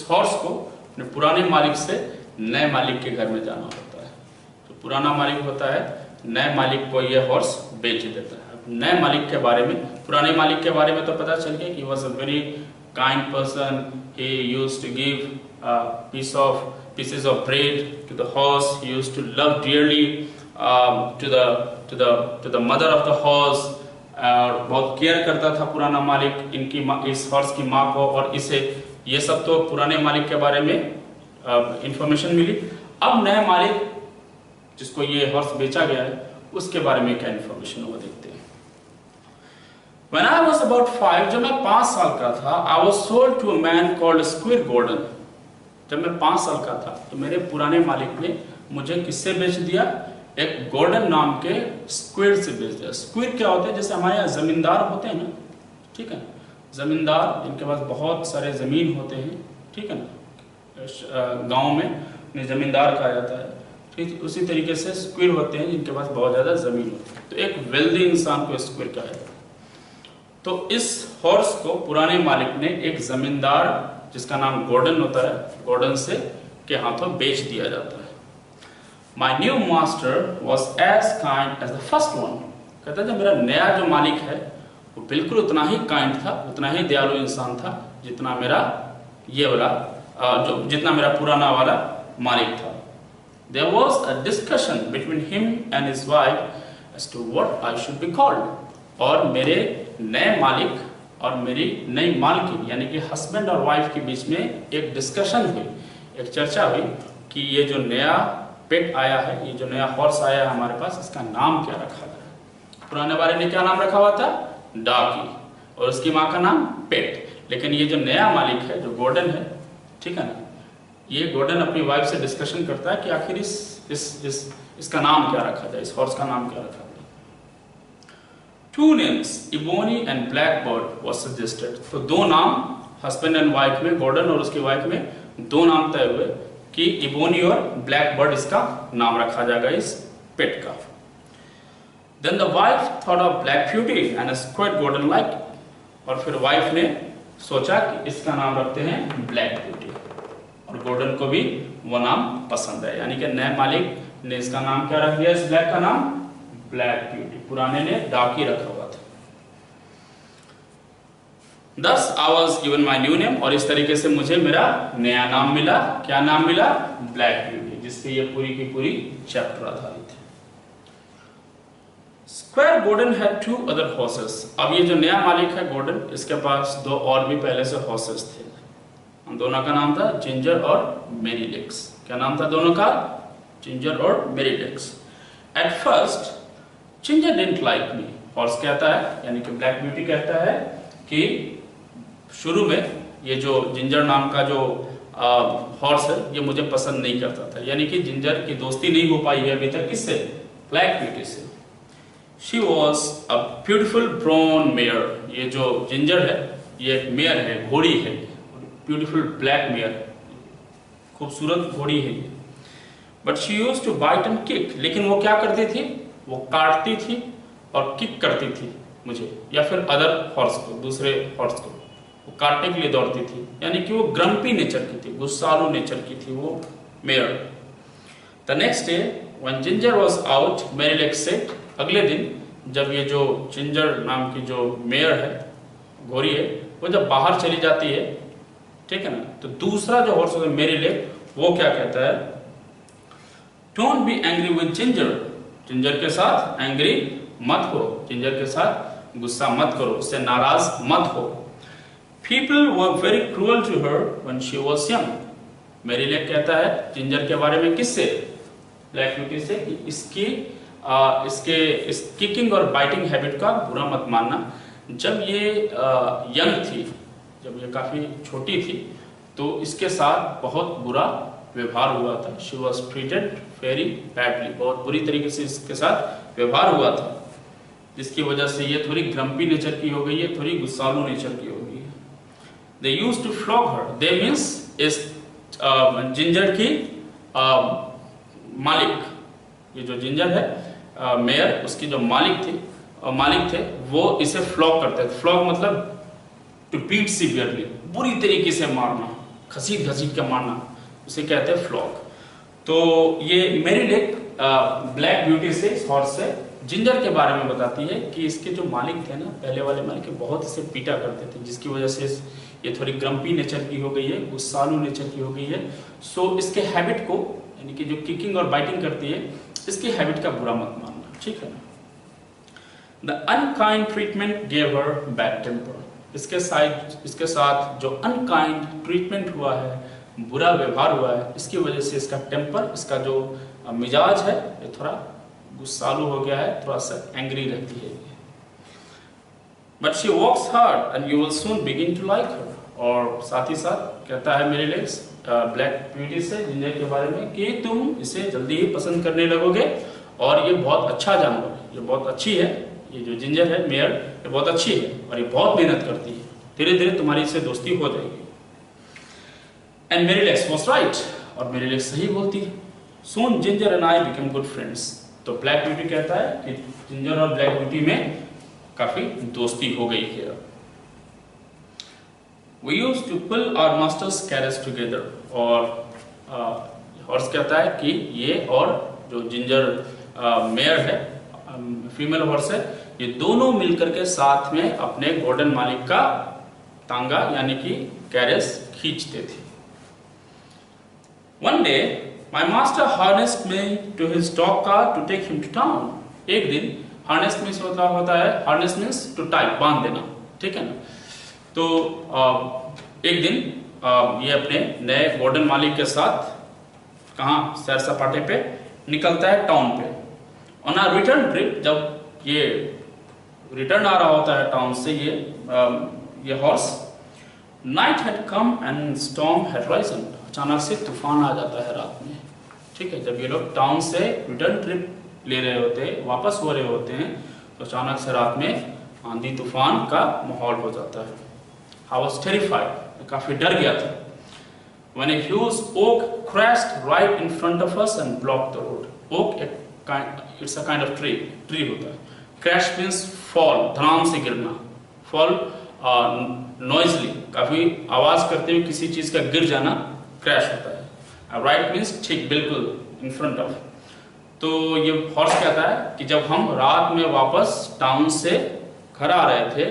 A: हॉर्स को अपने पुराने मालिक से नए मालिक के घर में जाना होता है। तो पुराना मालिक होता है, नए मालिक को ये हॉर्स बेच देता है। अब नए मालिक के बारे में, पुराने मालिक के बारे में तो पता चल गया कि was a very kind person, he used to give pieces of bread to the horse, he used to love dearly to the mother of the horse, और बहुत केयर करता था पुराना मालिक इस हॉर्स की माँ को, और इसे ये सब तो पुराने मालिक के बारे में इंफॉर्मेशन मिली। अब नए मालिक जिसको ये हॉर्स बेचा गया है उसके बारे में क्या इंफॉर्मेशन वो देखते हैं। When I was about 5, जब मैं 5 साल का था, I was sold to a man called Squire Gordon। जब मैं 5 साल का था तो मेरे पुराने मालिक ने मुझे किससे बेच दिया? एक गॉर्डन नाम के स्क्विड से बेच दिया। स्क्विड क्या होते हैं? जैसे हमारे यहाँ जमींदार होते हैं ना, ठीक है, जमींदार जिनके पास बहुत सारे जमीन होते हैं, ठीक है ना, गांव में उन्हें जमींदार कहा जाता है, ठीक। उसी तरीके से स्क्विड होते हैं जिनके पास बहुत ज्यादा जमीन होती है। तो एक वेल्दी इंसान को स्क्विड कहा जाता है। तो इस हॉर्स को पुराने मालिक ने एक जमींदार जिसका नाम गॉर्डन होता है, गॉर्डन से के हाथों बेच दिया जाता है। My new master was as kind as the first one। कहता है जब मेरा नया जो मालिक है वो बिल्कुल उतना ही काइंड था, उतना ही दयालु इंसान था जितना मेरा जितना मेरा पुराना वाला मालिक था। There was a discussion between him and his wife as to what I should be called। और मेरे नए मालिक और मेरी नई मालकिन यानी कि हस्बैंड और वाइफ के बीच में एक डिस्कशन हुई, एक चर्चा हुई कि ये जो नया पेट आया है, ये जो नया हॉर्स आया है हमारे पास, इसका नाम क्या रखा जाए। पुराने वाले ने क्या नाम रखा हुआ था? डॉगी, और उसकी माँ का नाम पेट। लेकिन ये जो नया मालिक है, जो गॉर्डन है, ठीक है ना, ये गॉर्डन अपनी वाइफ से डिस्कशन करता है कि आखिर इसका नाम क्या रखा जाए, इस हॉर्स का नाम क्या रखा जाए। Two names, Ebony and Blackbird was suggested। तो दो नाम हस्बैंड एंड वाइफ में, गॉर्डन और उसकी वाइफ में दो नाम तय हुए कि इबोनी और ब्लैकबर्ड इसका नाम रखा जाएगा, इस पेट का। Then the wife thought of Black Beauty and Squid Gordon like। और फिर वाइफ ने सोचा कि इसका नाम रखते हैं ब्लैक ब्यूटी, और गॉर्डन को भी वो नाम पसंद है। यानी कि नए मालिक ने इसका नाम क्या रख दिया, इस ब्लैक का नाम ब्लैक ब्यूटी, पुराने ने डार्क ही रखा हुआ था। Thus I was given my new name, और इस तरीके से मुझे मेरा नया नाम मिला। क्या नाम मिला, ब्लैक ब्यूटी, जिसपे ये पूरी की पूरी चैप्टर आधारित है। Square Gordon had 2 other horses। अब ये जो नया मालिक है गोर्डन, इसके पास 2 और भी पहले से हॉर्सेस थे। उन दोनों का नाम था जिंजर और मेरी लेग्स। क्या नाम था दोनों का, जिंजर और मेरी legs. At first ginger didn't like me. Horse कहता है, यानी कि ब्लैक ब्यूटी कहता है कि शुरू में ये जो जिंजर नाम का जो हॉर्स है ये मुझे पसंद नहीं करता था, यानी कि जिंजर की दोस्ती नहीं हो पाई है अभी तक, किससे, ब्लैक ब्यूटी से। She was a beautiful brown mayor. ये जो जिंजर है ये एक मेयर है, घोड़ी है, ब्यूटिफुल ब्लैक मेयर, खूबसूरत घोड़ी है ये। But she used to bite and kick. लेकिन वो क्या करती थी, वो काटती थी और किक करती थी मुझे, या फिर अदर हॉर्स को, दूसरे हॉर्स को वो काटने के लिए दौड़ती थी, यानी कि वो ग्रम्पी नेचर की थी, गुस्सालू नेचर की थी वो mayor. The next day when ginger was out, मेरी लेग सेड। अगले दिन जब ये जो जिंजर नाम की जो मेयर है, घोड़ी है, वो जब बाहर चली जाती है, ठीक है ना, तो दूसरा जो हॉर्स है मेरी लेग, वो क्या कहता है, don't be angry with ginger. Ginger के साथ एंग्री मत हो, जिंजर के साथ गुस्सा मत करो, उससे नाराज मत हो। People were very cruel to her when she was young। मेरी लेग कहता है जिंजर के बारे में, किससे, ब्लैक ब्यूटी से, इसकी इस किकिंग और बाइटिंग हैबिट का बुरा मत मानना। जब ये यंग थी, जब ये काफी छोटी थी, तो इसके साथ बहुत बुरा व्यवहार हुआ था। She was treated very badly, बहुत बुरी तरीके से इसके साथ व्यवहार हुआ था, जिसकी वजह से ये थोड़ी ग्रम्पी नेचर की हो गई है, थोड़ी गुस्सालू नेचर की हो गई है। They used to flog her। They means इस जिंजर की मालिक, ये जो जिंजर है मेयर, उसकी जो मालिक थे वो इसे फ्लॉग करते थे। फ्लॉग मतलब टू बीट सीवियरली, बुरी तरीके से मारना, घसीट घसीट के मारना, उसे कहते हैं फ्लॉग। तो ये मेरी लेग ब्लैक ब्यूटी से, इस हॉर्स से, जिंजर के बारे में बताती है कि इसके जो मालिक थे ना, पहले वाले मालिक, बहुत इसे पीटा करते थे, जिसकी वजह से ये थोड़ी ग्रम्पी नेचर की हो गई है, गुस्सालू नेचर की हो गई है। सो इसके हैबिट को, यानी कि जो किकिंग और बाइटिंग करती है, इसकी हैबिट का बुरा मत मानना, ठीक है ना। The unkind treatment gave her bad temper. इसके साथ जो अनकाइंड ट्रीटमेंट हुआ है, बुरा व्यवहार हुआ है, इसकी वजह से इसका टेम्पर, इसका जो मिजाज है, ये थोड़ा गुस्सालू हो गया है, थोड़ा सा एंग्री रहती है। But she works hard and you will soon begin to like her. और साथ ही साथ कहता है मेरी लेग्स ब्लैक ब्यूटी से, जिंजर के बारे में, कि तुम इसे जल्दी ही पसंद करने लगोगे, और ये बहुत अच्छा जानवर है, ये बहुत अच्छी है, ये जो जिंजर है मेयर, ये बहुत अच्छी है और ये बहुत मेहनत करती है, धीरे धीरे तुम्हारी इससे दोस्ती हो जाएगी। एंड मेरी लेग्स वाज राइट, और मेरी लेग्स सही बोलती है। Soon Ginger and I become good friends. तो ब्लैक ब्यूटी कहता है कि जिंजर और ब्लैक ब्यूटी में काफी दोस्ती हो गई है। We used to pull our master's carriage together। और हॉर्स कहता है कि ये और जो जिंजर मेयर है, फीमेल हॉर्स है, ये दोनों मिलकर के साथ में अपने गोल्डन मालिक का तांगा, यानी कि कैरेज खींचते थे। One day my master harnessed me to his dog car to take him to town। एक दिन, हार्नेस मीन्स मतलब होता है, हार्नेस मीन्स टू टाई, बांध देना, ठीक है ना। तो एक दिन ये अपने नए गोल्डन मालिक के साथ कहाँ, सैर सपाटे पे निकलता है, टाउन पे। ऑन अ रिटर्न ट्रिप, जब ये रिटर्न आ रहा होता है टाउन से, ये horse, night had come and storm had Ryzen. अचानक से तूफान आ जाता है रात में, ठीक है। जब ये लोग टाउन से रिटर्न ट्रिप ले रहे होते हैं, वापस हो रहे होते हैं, तो अचानक से रात में आंधी तूफान का माहौल हो जाता है। I was terrified, काफी डर गया था। When a huge oak crashed right in front of us and blocked the road। Oak it's a kind of tree होता है। Crash means fall, धड़ाम से गिरना। Fall noisily, काफी आवाज करते हुए किसी चीज का गिर जाना क्रैश होता है। Right means ठीक, बिल्कुल, in front of। तो ये हॉर्स कहता है कि जब हम रात में वापस टाउन से घर आ रहे थे,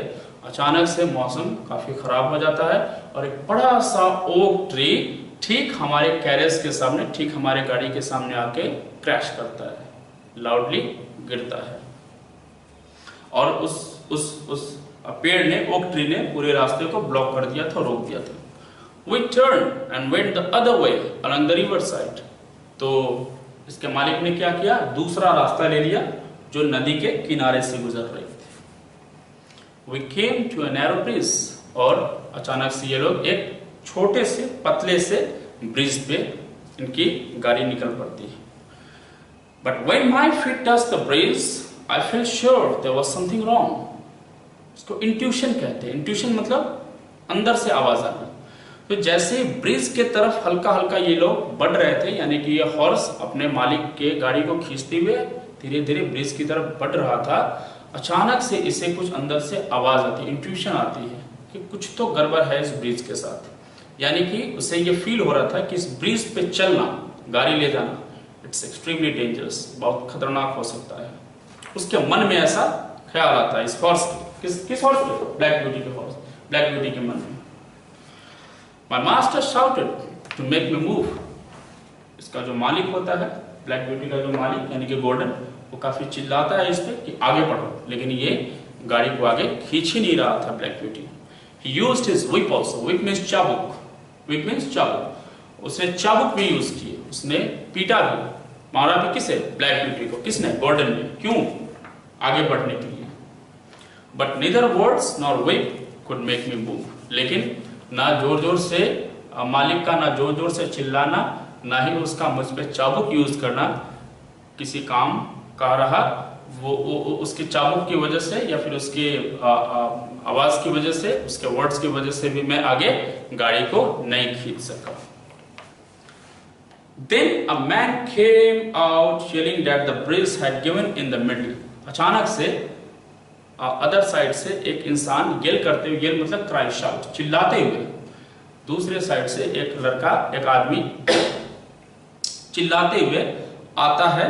A: अचानक से मौसम काफी खराब हो जाता है और एक बड़ा सा ओक ट्री ठीक हमारे कैरेज के सामने, ठीक हमारे गाड़ी के सामने आके क्रैश करता है, लाउडली गिरता है। और उस पेड़ ने, ओक ट्री ने पूरे रास्ते को ब्लॉक कर दिया था, रोक दिया था। We turned and went the other way along the river side. तो इसके मालिक ने क्या किया, दूसरा रास्ता ले लिया जो नदी के किनारे से गुजर रही थी। We came to a narrow bridge, और अचानक से ये लोग एक छोटे से पतले से ब्रिज पे इनकी गाड़ी निकल पड़ती है। But when my feet touched the bridge, I felt sure there was something wrong. इसको इंट्यूशन कहते हैं। इंट्यूशन मतलब अंदर से आवाज आना। तो जैसे ब्रिज के तरफ हल्का हल्का ये लोग बढ़ रहे थे, यानी कि ये हॉर्स अपने मालिक के गाड़ी को खींचते हुए धीरे धीरे ब्रिज की तरफ बढ़ रहा था, अचानक से इसे कुछ अंदर से आवाज आती है, इंट्यूशन आती है कि कुछ तो गड़बड़ है इस ब्रिज के साथ। यानी कि उसे ये फील हो रहा था कि इस ब्रिज पे चलना, गाड़ी ले जाना, इट्स एक्सट्रीमली डेंजरस, बहुत खतरनाक हो सकता है। उसके मन में ऐसा ख्याल आता है इस हॉर्स के, किस हॉर्स के, ब्लैक ब्यूटी के हॉर्स, ब्लैक ब्यूटी के मन में। My master shouted to make me move. इसका जो मालिक होता है, ब्लैक ब्यूटी का जो मालिक यानी कि गोल्डन, वो काफी चिल्लाता है इस पे कि आगे बढ़ो, लेकिन ये गाड़ी को आगे खींच ही नहीं रहा था black beauty. He used his whip also. Whip means चाबुक, whip means चाबुक। उसने चाबुक भी यूज किए, उसने पीटा भी, मारा भी। किसे? ब्लैक ब्यूटी को। किसने? गोल्डन ने। क्यों? आगे बढ़ने के लिए। But neither words nor whip could make me move. लेकिन ना जोर जोर से मालिक का, ना जोर जोर से चिल्लाना, ना ही उसका मुझ पे चाबुक यूज करना किसी काम का रहा। वो उसके चाबुक की वजह से या फिर उसके आवाज की वजह से, उसके वर्ड्स की वजह से भी मैं आगे गाड़ी को नहीं खींच सका। Then a man came out yelling that the bridge had given in the middle. अचानक से अदर साइड से एक इंसान येल करते हुए, येल मतलब क्राई, शाउट, चिल्लाते हुए, दूसरे साइड से एक लड़का, एक आदमी चिल्लाते हुए आता है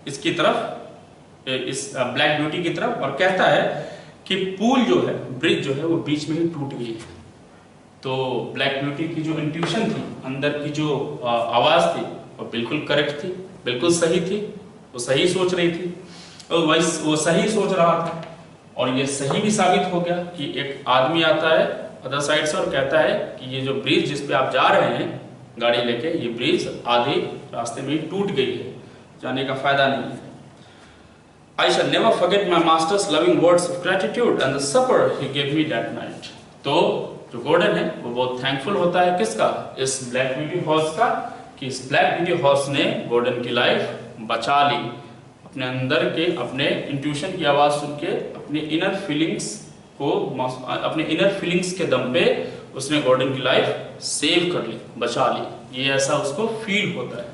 A: इसकी तरफ, इस ब्लैक ब्यूटी की तरफ, और कहता है कि पुल जो है, ब्रिज जो है, वो बीच में ही टूट गई है। तो ब्लैक ब्यूटी की जो इंट्यूशन थी, अंदर की जो आवाज थी, वो बिल्कुल करेक्ट थी, बिल्कुल सही थी, वो सही सोच रही थी, और वो सही सोच रहा था। और ये सही भी साबित हो गया कि एक आदमी आता है अदर साइड से और कहता है कि ये जो ब्रिज जिस पे आप जा रहे हैं गाड़ी लेके, ये ब्रिज आधे रास्ते में ही टूट गई है, जाने का फायदा नहीं है। I shall never forget my master's loving words of gratitude and the supper he gave me that night. तो जो गोल्डन है वो बहुत थैंकफुल होता है किसका? इस ब्लैक ब्यूटी हॉर्स का, कि इस ब्लैक ब्यूटी हॉर्स ने गोल्डन की लाइफ बचा ली। अपने अंदर के, अपने इंट्यूशन की आवाज सुन के, अपने इनर फीलिंग्स को, अपने इनर फीलिंग्स के दम पे उसने गोल्डन की लाइफ सेव कर ली, बचा ली। ये ऐसा उसको फील होता है।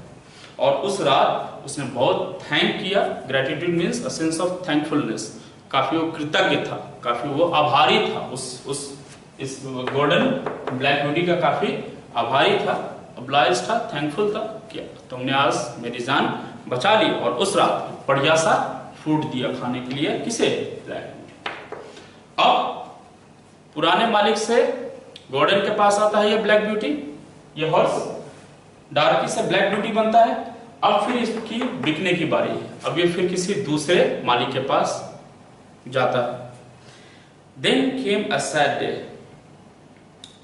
A: और उस रात उसने बहुत थैंक किया। Gratitude means a sense of thankfulness. काफी वो कृतज्ञ था, काफी वो आभारी था, इस गोल्डन ब्लैक ब्यूटी का काफी आभारी था, ऑब्लाइज था, थैंकफुल था कि तुमने आज मेरी जान बचा ली। और उस रात बढ़िया सा फूड दिया खाने के लिए, किसे? Black beauty. अब पुराने मालिक से गोल्डन के पास आता है ये ब्लैक ब्यूटी, ये हॉर्स डार्की से ब्लैक ब्यूटी बनता है। अब फिर इसकी बिकने की बारी है, अब ये फिर किसी दूसरे मालिक के पास जाता है। Then came a sad day.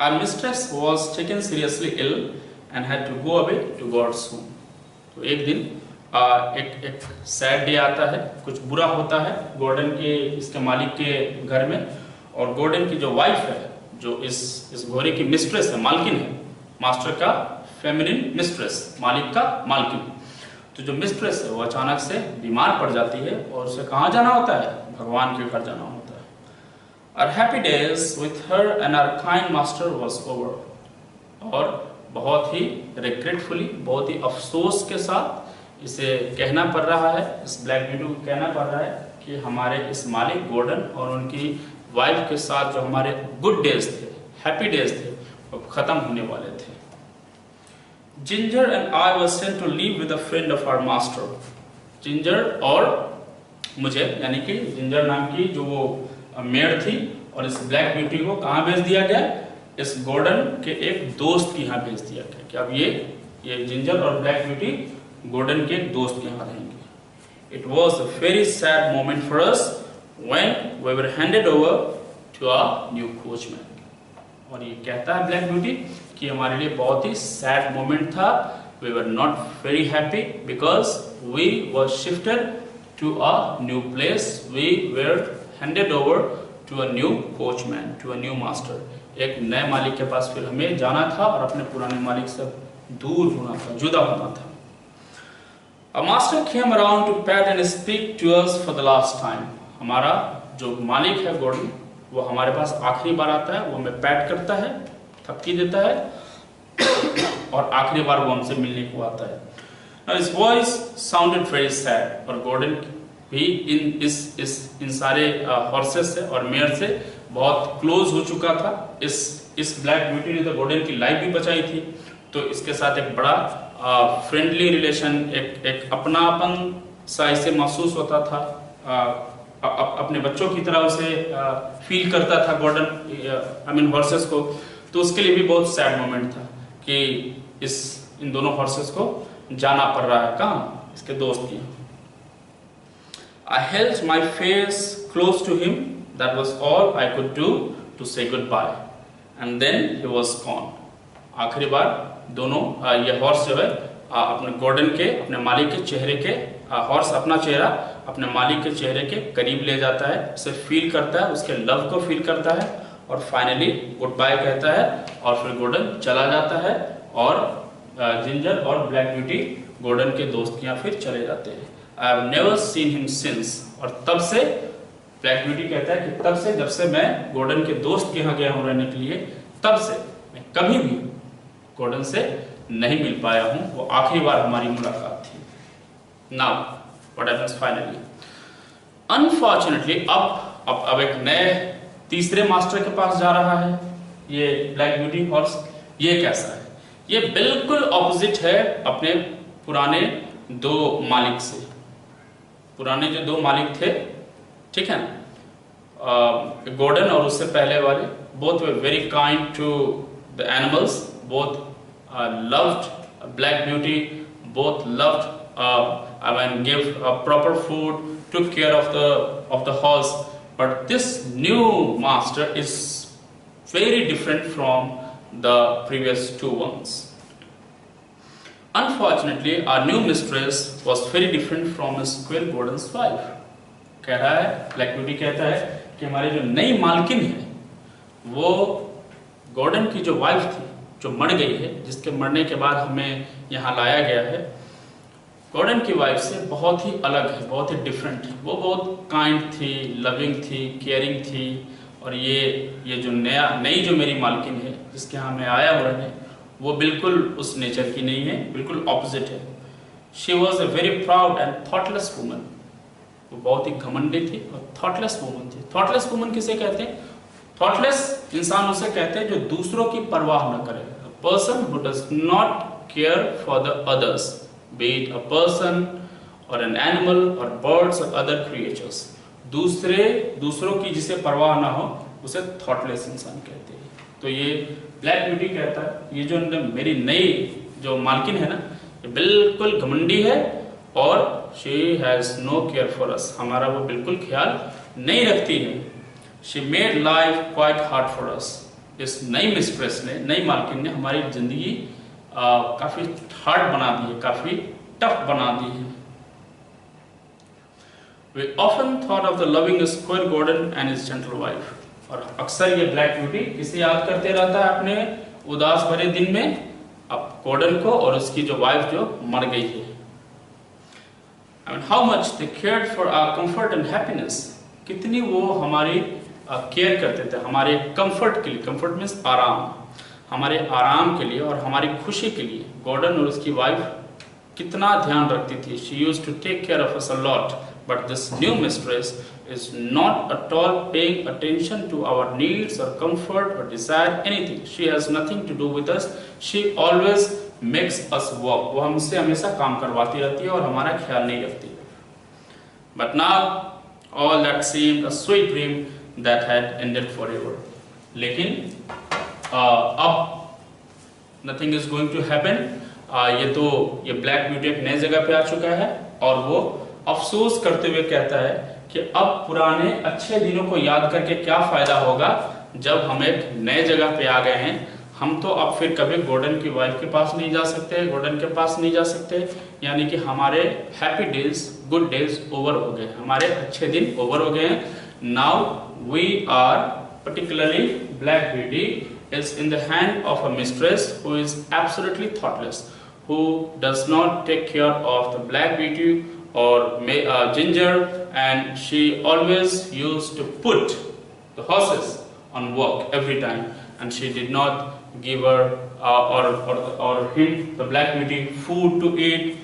A: Our mistress was taken seriously ill and had to go away to God's home. तो एक दिन एक सैड डे आता है, कुछ बुरा होता है गोल्डन के, इसके मालिक के घर में। और गोल्डन की जो वाइफ है, जो इस घोड़े की मिस्ट्रेस है, मालकिन है, मास्टर का फेमिनिन मिस्ट्रेस, मालिक का मालकिन, तो जो मिस्ट्रेस है वो अचानक से बीमार पड़ जाती है और उसे कहाँ जाना होता है? भगवान के घर जाना होता है। Our happy days with her and our kind master was over. और बहुत ही रिग्रेटफुली, बहुत ही अफसोस के साथ इसे कहना पड़ रहा है, इस ब्लैक ब्यूटी को कहना पड़ रहा है कि हमारे इस मालिक गोल्डन और उनकी वाइफ के साथ जो हमारे गुड डेज थे, हैप्पी डेज थे, वो खत्म होने वाले थे। Ginger and I were sent to live with a friend of our master. Ginger और मुझे, यानी कि जिंजर नाम की जो वो मेयर थी, और इस ब्लैक ब्यूटी को कहाँ भेज दिया गया? इस गॉर्डन के एक दोस्त के यहाँ भेज दिया गया कि अब ये जिंजर और ब्लैक ब्यूटी गॉर्डन के एक दोस्त के यहाँ रहेंगे। It was a very sad moment for us when we were handed over to a new coachman. और ये कहता है ब्लैक ब्यूटी कि हमारे लिए बहुत ही सैड मोमेंट था। We were not very happy because we were shifted to a new place, we were handed over to a new coachman, to a new master. एक नए मालिक के पास फिर हमें जाना था और अपने पुराने मालिक से दूर होना था, जुदा होना था। A master came around to pat and speak to us for the last time. हमारा जो मालिक है गॉर्डन, वो हमारे पास आखिरी बार आता है, वो हमें पैट करता है, थपकी देता है और आखिरी बार वो हमसे मिलने को आता है। Now his voice sounded very sad, और गॉर्डन भी इन सारे हॉर्सेस से और मेयर से बहुत क्लोज हो चुका था। इस ब्लैक ब्यूटी ने तो गॉर्डन की लाइफ भी बचाई थी, तो इसके साथ एक बड़ा फ्रेंडली रिलेशन, एक अपनापन सा इसे महसूस होता था। अपने बच्चों की तरह उसे फील करता था गॉर्डन, हॉर्सेस को। तो उसके लिए भी बहुत सैड मोमेंट था कि इन दोनों हॉर्सेस को जाना पड़ रहा है कहाँ? इसके दोस्त की। I held my face close to him. That was all I could do to say goodbye. And then he was gone. आखिरी बार दोनों ये हॉर्स जो है अपने गॉर्डन के, अपने मालिक के चेहरे के, हॉर्स अपना चेहरा अपने मालिक के चेहरे के करीब ले जाता है, उसे फील करता है, उसके लव को फील करता है और फाइनली गुड बाय कहता है और फिर गॉर्डन चला जाता है और जिंजर और ब्लैक ब्यूटी गॉर्डन के दोस्त के यहाँ फिर चले जाते हैं। I have never seen him since. और तब से ब्लैक ब्यूटी कहता है कि तब से, जब से मैं गॉर्डन के दोस्त के यहाँ गया हूँ रहने के लिए, तब से मैं कभी भी गॉर्डन से नहीं मिल पाया हूँ। वो आखिरी बार हमारी मुलाकात थी। Now what happens finally? Unfortunately अब एक नए तीसरे मास्टर के पास जा रहा है ये ब्लैक ब्यूटी हॉर्स। ये कैसा है? ये बिल्कुल ऑपोजिट है अपने पुराने दो मालिक से। पुराने जो दो मालिक थे, ठीक है, गॉर्डन और उससे पहले वाले, both were very kind to the animals, both loved Black Beauty, both loved give proper food, took care of the horse. But this new master is very different from the previous two ones. Unfortunately, our new mistress was very different from Miss Quill Gordon's wife. कह रहा है, black Beauty कहता है कि हमारी जो नई मालकिन है वो गॉर्डन की जो वाइफ थी, जो मर गई है, जिसके मरने के बाद हमें यहाँ लाया गया है, गॉर्डन की वाइफ से बहुत ही अलग है, बहुत ही डिफरेंट है। वो बहुत काइंड थी, लविंग थी, केयरिंग थी। और ये जो नई जो मेरी मालकिन है जिसके यहाँ मैं आया हुआ है, वो बिल्कुल उस नेचर की नहीं है, बिल्कुल ऑपोजिट है। She was a very proud and thoughtless woman. वो बहुत ही घमंडी थी और थॉटलेस वुमन थी। थॉटलेस वुमन किसे कहते हैं? थॉटलेस इंसान उसे कहते हैं जो दूसरों की परवाह न करे। A person who does not care for the others, be it a person or an animal or birds or other creatures. दूसरों की जिसे परवाह ना हो उसे थॉटलेस इंसान कहते हैं। तो ये ब्लैक ब्यूटी कहता है ये जो मेरी नई जो मालकिन है ना, ये बिल्कुल घमंडी है और she has no care for us, हमारा वो बिल्कुल ख्याल नहीं रखती है। She made life quite hard for us. इस नई मिस्ट्रेस ने, नई मालकिन ने हमारी जिंदगी काफी हार्ड बना दी है, काफी टफ बना दी है। We often thought of the loving Squire Gordon and his gentle wife. और अक्सर ये ब्लैक ब्यूटी किसे याद करते रहता है अपने उदास भरे दिन में? अब गॉर्डन को और उसकी जो वाइफ जो मर गई है। I mean, how much they cared for our comfort and happiness. कितनी वो हमारी केयर करते थे, हमारे कंफर्ट के लिए। कंफर्ट मीन्स आराम, हमारे आराम के लिए और हमारी खुशी के लिए गॉर्डन और उसकी वाइफ कितना ध्यान रखती थी। She used to take care of us a lot. But this new mistress is not at all paying attention to our needs or comfort or desire anything. She has nothing to do with us. She always makes us work. वो हमसे हमेशा काम करवाती रहती है और हमारा ख्याल नहीं रखती है। But now all that seemed a sweet dream that had ended forever. लेकिन अब nothing is going to happen. ये ब्लैक ब्यूटी एक नई जगह पे आ चुका है और वो अफसोस करते हुए कहता है कि अब पुराने अच्छे दिनों को याद करके क्या फायदा होगा जब हम एक नए जगह पे आ गए हैं। हम तो अब फिर कभी गॉर्डन की वाइफ के पास नहीं जा सकते, गॉर्डन के पास नहीं जा सकते, यानी कि हमारे happy days, good days over हो गए, हमारे अच्छे दिन ओवर हो गए हैं। Now we are particularly Black Beauty is in the hand of a mistress who is absolutely thoughtless, who does not take care of the Black Beauty or Ginger, and she always used to put the horses on work every time, and she did not give her or him, the Black Beauty, food to eat.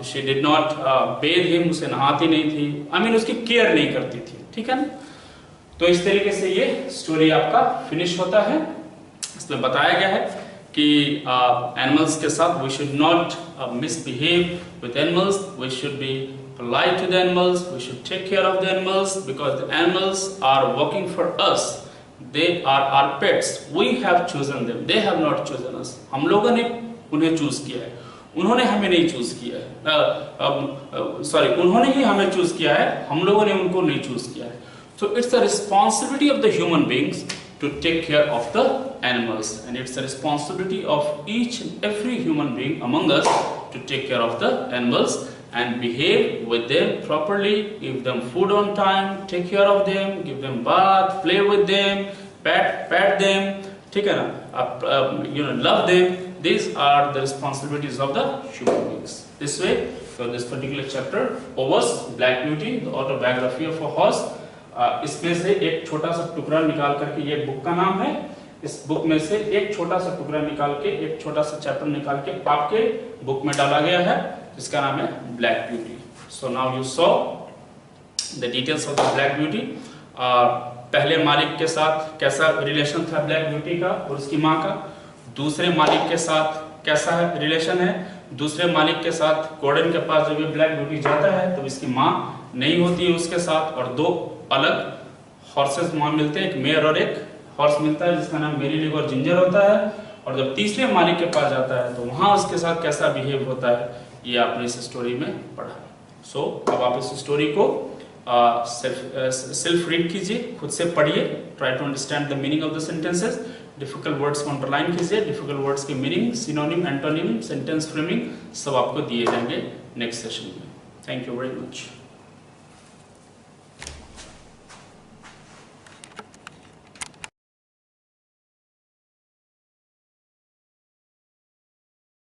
A: She did not bathe him, उसे नहाती नहीं थी, I mean उसकी care नहीं करती थी, ठीक है ना। तो इस तरीके से ये स्टोरी आपका फिनिश होता है। इसमें बताया गया है कि एनिमल्स के साथ we should not misbehave with animals, we should be polite to the animals, we should take care of the animals because the animals are working for us, they are our pets, we have chosen them, they have not chosen us. हम लोगों ने उन्हें choose किया है, उन्होंने हमें नहीं choose किया है, सॉरी उन्होंने ही हमें चूज किया है, हम लोगों ने उनको नहीं चूज किया है। So it's the responsibility of the human beings to take care of the animals, and it's the responsibility of each and every human being among us to take care of the animals and behave with them properly, give them food on time, take care of them, give them bath, play with them, pet them, ठीक है ना, love them. These are the responsibilities of the human beings. This way, so this particular chapter covers Black Beauty, the autobiography of a horse. इसमें से एक छोटा सा टुकड़ा निकाल करके, ये बुक का नाम है, इस बुक में से एक छोटा सा टुकड़ा निकाल के, एक छोटा सा चैप्टर निकाल के आपके बुक में डाला गया है, जिसका नाम है black beauty. So now you saw the details of the black beauty. पहले मालिक के साथ कैसा रिलेशन था ब्लैक ब्यूटी का और उसकी माँ का, दूसरे मालिक के साथ कैसा रिलेशन है, दूसरे मालिक के साथ गॉर्डन के पास जब ये ब्लैक ब्यूटी जाता है तो इसकी माँ नहीं होती है उसके साथ, और दो अलग हॉर्सेस वहां मिलते हैं, एक मेयर और एक हॉर्स मिलता है जिसका नाम मेरी लिग और जिंजर होता है, और जब तीसरे मालिक के पास जाता है तो वहां उसके साथ कैसा बिहेव होता है ये आपने इस स्टोरी में पढ़ा। सो अब आप इस स्टोरी को सेल्फ रीड कीजिए, खुद से पढ़िए, try to understand the meaning of the sentences, difficult words को अंडरलाइन कीजिए, डिफिकल्ट वर्ड्स के meaning, synonym, antonym, sentence framing सब आपको दिए जाएंगे नेक्स्ट सेशन में। Thank you very much.